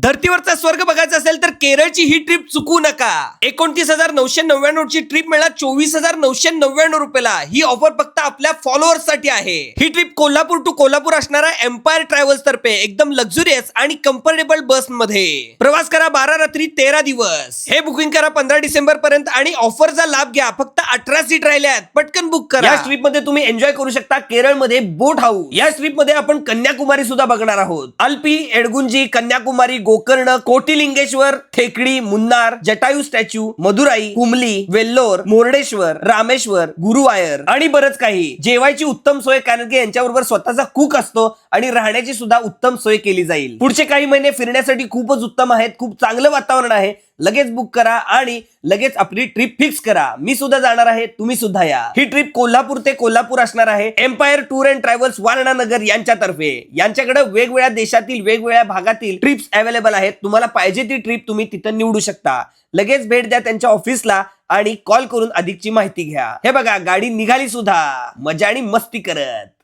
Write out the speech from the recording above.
धर्तीवरचा स्वर्ग बघायचा असेल तर केरळची ही ट्रिप चुकू नका. 29,999 ची ट्रिप मिळणार 24,999 रुपयाला. ही ऑफर फक्त आपल्या फॉलोअर्स साठी आहे. ही ट्रिप कोल्हापूर टू कोल्हापूर असणारा एम्पायर ट्रॅव्हल्स तर्फे एकदम लक्झुरियस आणि कम्फर्टेबल बस मध्ये प्रवास करा. 12 रात्री 13 दिवस. हे बुकिंग करा 15 डिसेंबर पर्यंत आणि ऑफरचा लाभ घ्या. फक्त 18 सीट राहिल्यात, पटकन बुक करा. या ट्रिप मध्ये तुम्ही एन्जॉय करू शकता केरळमध्ये बोट हाऊस. या ट्रिप मध्ये आपण कन्याकुमारी सुद्धा बघणार आहोत. अल्पी, एडगुंजी, कन्याकुमारी, गोकर्ण, कोटिलिंगेश्वर, टेकडी, मुन्नार, जटायू स्टॅच्यू, मदुराई, कुमली, वेल्लोर, मुर्डेश्वर, रामेश्वर, गुरुवायर आणि बरंच काही. जेवायची उत्तम सोय, कारण की यांच्याबरोबर स्वतःचा कुक असतो आणि राहण्याची सुद्धा उत्तम सोय केली जाईल. पुढचे काही महिने फिरण्यासाठी खूपच उत्तम आहेत. खूप चांगलं वातावरण आहे. लगेच बुक करा आणि लगेच आपली ट्रिप फिक्स करा. मी सुद्धा जाणार आहे, तुम्ही सुद्धा या. ही ट्रिप कोल्हापूर ते कोल्हापूर असणार आहे empire tour and travels Warananagar यांच्यातर्फे. यांच्याकडे वेगवेगळ्या देशातील वेगवेगळ्या भागातील ट्रिप्स अवेलेबल आहेत. तुम्हाला पाहिजे ती ट्रिप तुम्ही तिथं निवडू शकता. लगेच भेट द्या त्यांच्या ऑफिसला आणि कॉल करून अधिकची माहिती घ्या. हे बघा, गाडी निघाली सुद्धा, मजा आणि मस्ती करत.